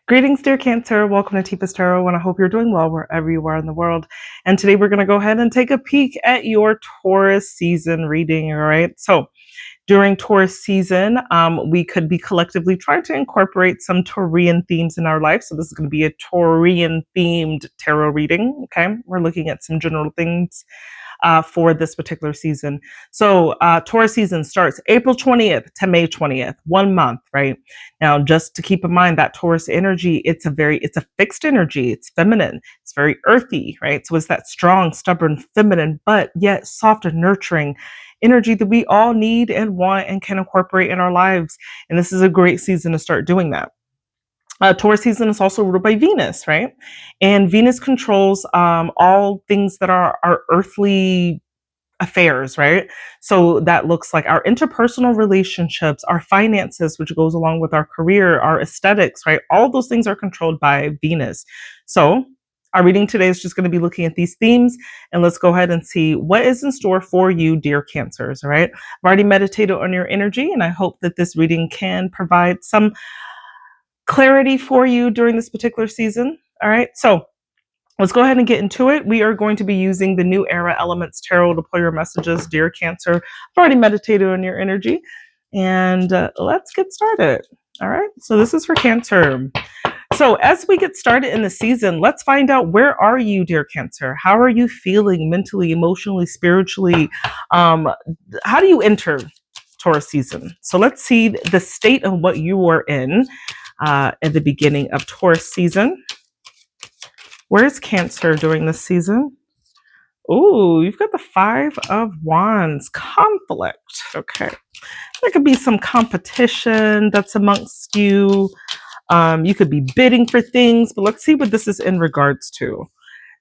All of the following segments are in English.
Greetings, dear Cancer. Welcome to Tifa's Tarot, and I hope you're doing well wherever you are in the world. And today we're going to go ahead and take a peek at your Taurus season reading. All right. So during Taurus season, we could be collectively trying to incorporate some Taurian themes in our life. So this is going to be a Taurian themed tarot reading. Okay. We're looking at some general things for this particular season. So Taurus season starts April 20th to May 20th, 1 month, right? Now, just to keep in mind that Taurus energy, it's a fixed energy. It's feminine. It's very earthy, right? So it's that strong, stubborn, feminine, but yet soft and nurturing energy that we all need and want and can incorporate in our lives. And this is a great season to start doing that. Taurus season is also ruled by Venus, right? And Venus controls all things that are our earthly affairs, right? So that looks like our interpersonal relationships, our finances, which goes along with our career, our aesthetics, right? All those things are controlled by Venus. So our reading today is just going to be looking at these themes, and let's go ahead and see what is in store for you, dear Cancers, all right? I've already meditated on your energy, and I hope that this reading can provide some clarity for you during this particular season. All right, so let's go ahead and get into it. We are going to be using the New Era Elements Tarot to pull your messages, dear Cancer. I've already meditated on your energy, and let's get started. All right, so this is for Cancer. So as we get started in the season, let's find out, where are you, dear Cancer? How are you feeling mentally, emotionally, spiritually? How do you enter Taurus season? So let's see the state of what you are in at the beginning of Taurus season. Where's Cancer during this season? Ooh, you've got the 5 of Wands, conflict. Okay. There could be some competition that's amongst you. You could be bidding for things, but let's see what this is in regards to.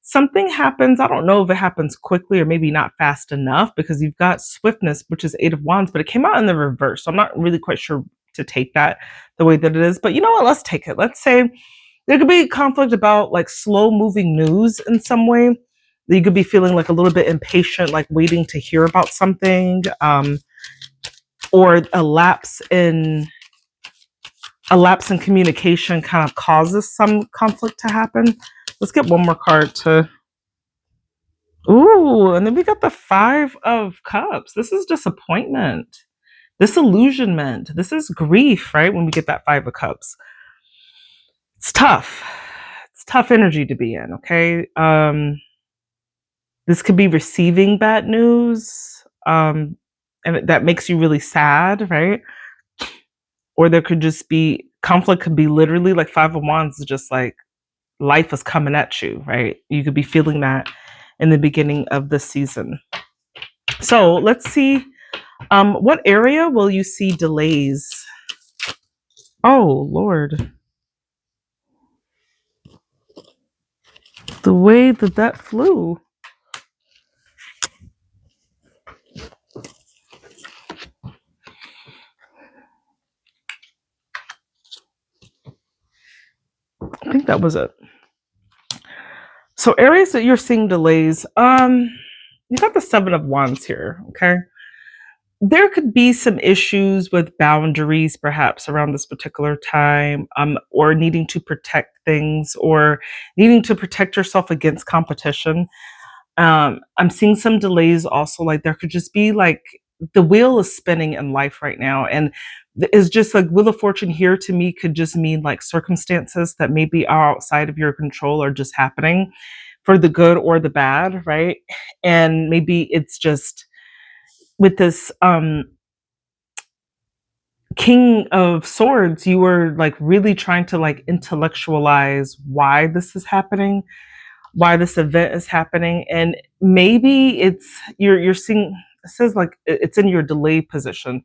Something happens. I don't know if it happens quickly or maybe not fast enough, because you've got swiftness, which is 8 of Wands, but it came out in the reverse. So I'm not really quite sure to take that the way that it is, but you know what? Let's take it. Let's say there could be conflict about like slow moving news in some way. You could be feeling like a little bit impatient, like waiting to hear about something, or a lapse in communication kind of causes some conflict to happen. Let's get one more card to. Ooh, and then we got the 5 of Cups. This is disappointment, disillusionment. This is grief, right? When we get that 5 of Cups. It's tough. It's tough energy to be in, okay? This could be receiving bad news, and that makes you really sad, right? Or there could just be conflict, could be literally like 5 of Wands is just like life is coming at you, right? You could be feeling that in the beginning of the season. So let's see, what area will you see delays? Oh, Lord. The way that flew. I think that was it. So areas that you're seeing delays, you got the 7 of Wands here, okay? There could be some issues with boundaries perhaps around this particular time, or needing to protect things, or needing to protect yourself against competition. I'm seeing some delays also, like there could just be like the wheel is spinning in life right now, and it's just like Wheel of Fortune here to me could just mean like circumstances that maybe are outside of your control are just happening for the good or the bad, right? And maybe it's just with this King of Swords, you were like really trying to like intellectualize why this is happening, why this event is happening, and maybe it's you're seeing, it says like it's in your delay position.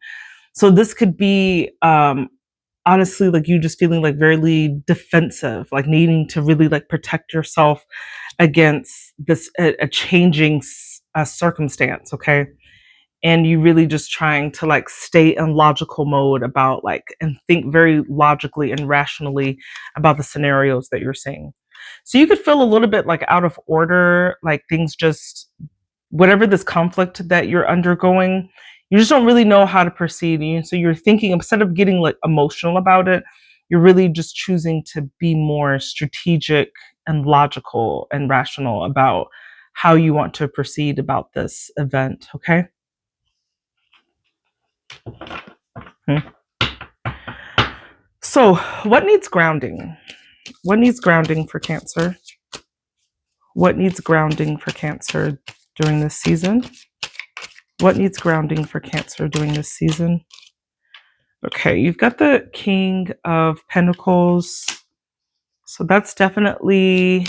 So this could be honestly like you just feeling like very defensive, like needing to really like protect yourself against this a changing circumstance, okay? And you really just trying to like stay in logical mode about like and think very logically and rationally about the scenarios that you're seeing. So you could feel a little bit like out of order, like things just, whatever this conflict that you're undergoing, you just don't really know how to proceed. So you're thinking, instead of getting like emotional about it, you're really just choosing to be more strategic and logical and rational about how you want to proceed about this event. Okay. So, what needs grounding? What needs grounding for Cancer? What needs grounding for Cancer during this season? What needs grounding for Cancer during this season? Okay, you've got the King of Pentacles. So that's definitely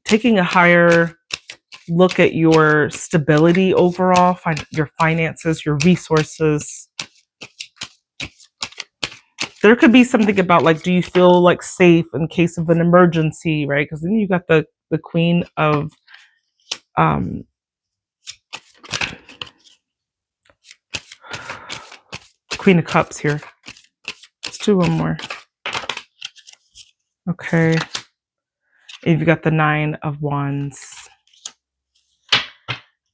taking a higher look at your stability overall, your finances, your resources. There could be something about like, do you feel like safe in case of an emergency, right? Because then you got the Queen of Queen of Cups here. Let's do one more. Okay. And you've got the Nine of Wands.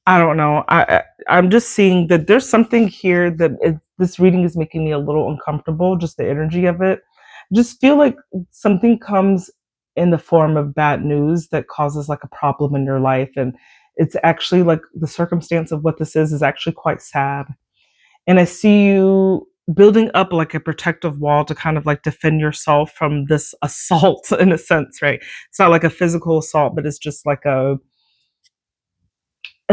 I don't know. I'm just seeing that there's something here that this reading is making me a little uncomfortable. Just the energy of it. Just feel like something comes in the form of bad news that causes like a problem in your life, and it's actually like the circumstance of what this is actually quite sad. And I see you building up like a protective wall to kind of like defend yourself from this assault in a sense, right? It's not like a physical assault, but it's just like a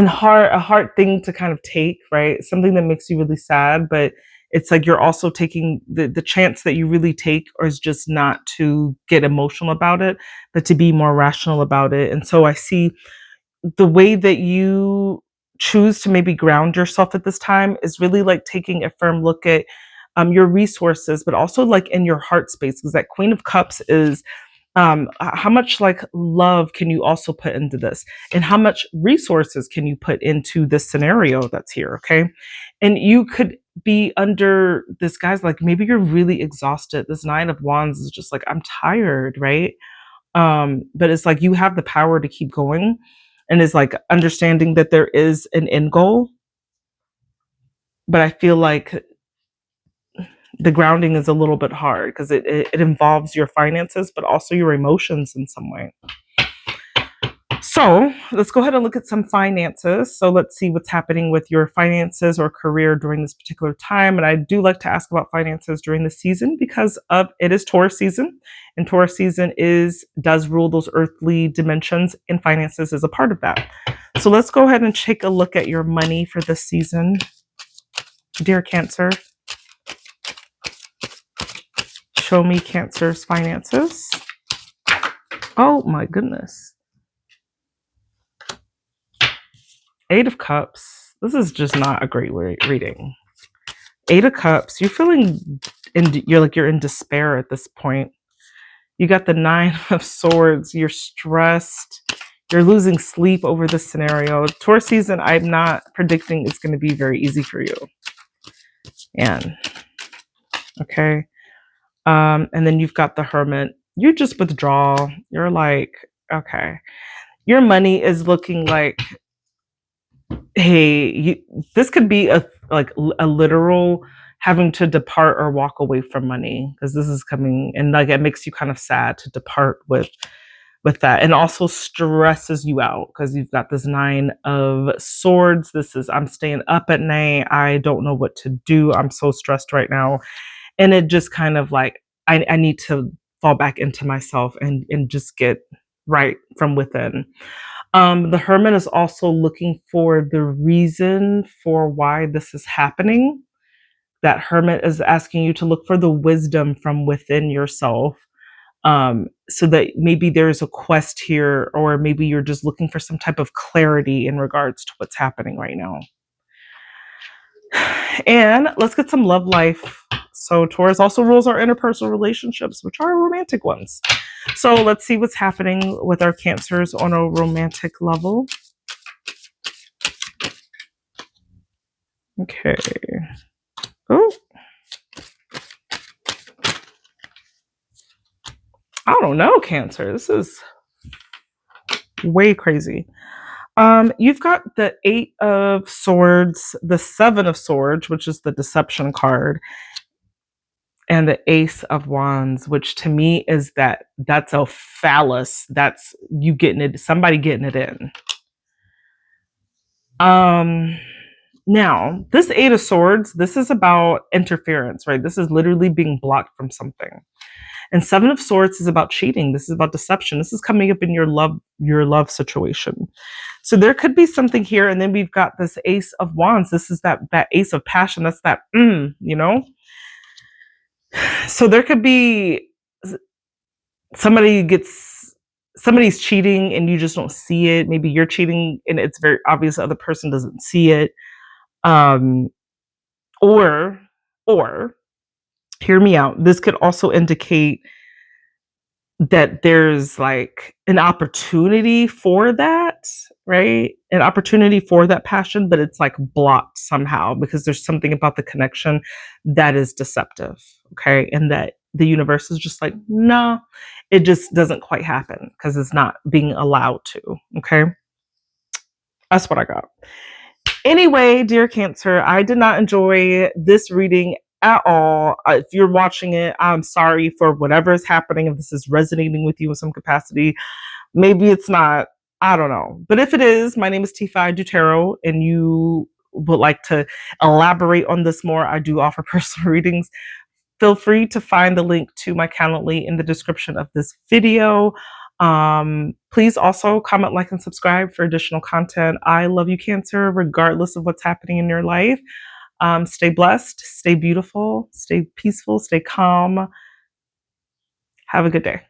hard thing to kind of take, right? Something that makes you really sad, but it's like you're also taking the chance that you really take, or is just not to get emotional about it, but to be more rational about it. And so I see the way that you choose to maybe ground yourself at this time is really like taking a firm look at your resources, but also like in your heart space, because that Queen of Cups is how much like love can you also put into this, and how much resources can you put into this scenario that's here. Okay. And you could be under this guy's like, maybe you're really exhausted. This Nine of Wands is just like, I'm tired, right? But it's like you have the power to keep going, and is like understanding that there is an end goal. But I feel like the grounding is a little bit hard because it involves your finances, but also your emotions in some way. So let's go ahead and look at some finances. So let's see what's happening with your finances or career during this particular time. And I do like to ask about finances during the season because it is Taurus season, and Taurus season does rule those earthly dimensions, and finances is a part of that. So let's go ahead and take a look at your money for this season, dear Cancer. Show me Cancer's finances. Oh my goodness. Eight of Cups. This is just not a great reading. Eight of Cups. You're feeling you're in despair at this point. You got the Nine of Swords. You're stressed. You're losing sleep over this scenario. Taurus season, I'm not predicting it's going to be very easy for you. And okay. And then you've got the Hermit. You just withdraw. You're like, okay. Your money is looking like, hey, this could be a literal having to depart or walk away from money, because this is coming, and like it makes you kind of sad to depart with that, and also stresses you out because you've got this Nine of Swords. This is, I'm staying up at night. I don't know what to do. I'm so stressed right now. And it just kind of like, I need to fall back into myself and just get right from within. The Hermit is also looking for the reason for why this is happening. That Hermit is asking you to look for the wisdom from within yourself. So that maybe there's a quest here, or maybe you're just looking for some type of clarity in regards to what's happening right now. And let's get some love life. So Taurus also rules our interpersonal relationships, which are romantic ones. So let's see what's happening with our Cancers on a romantic level. Okay. Oh. I don't know, Cancer. This is way crazy. You've got the Eight of Swords, the Seven of Swords, which is the deception card, and the Ace of Wands, which to me is that's a phallus. That's you getting it, somebody getting it in. Now, this Eight of Swords, this is about interference, right? This is literally being blocked from something. And Seven of Swords is about cheating. This is about deception. This is coming up in your love situation. So there could be something here. And then we've got this Ace of Wands. This is that Ace of Passion. That's that, you know? So there could be somebody's cheating and you just don't see it. Maybe you're cheating and it's very obvious the other person doesn't see it. Or hear me out. This could also indicate that there's like an opportunity for that, right? An opportunity for that passion, but it's like blocked somehow because there's something about the connection that is deceptive, okay? And that the universe is just like, no, it just doesn't quite happen because it's not being allowed to, okay? That's what I got. Anyway, dear Cancer, I did not enjoy this reading at all. If you're watching it, I'm sorry for whatever is happening. If this is resonating with you in some capacity, maybe it's not. I don't know. But if it is, my name is Tifa. I do tarot, and you would like to elaborate on this more, I do offer personal readings. Feel free to find the link to my Calendly in the description of this video. Please also comment, like, and subscribe for additional content. I love you, Cancer, regardless of what's happening in your life. Stay blessed, stay beautiful, stay peaceful, stay calm. Have a good day.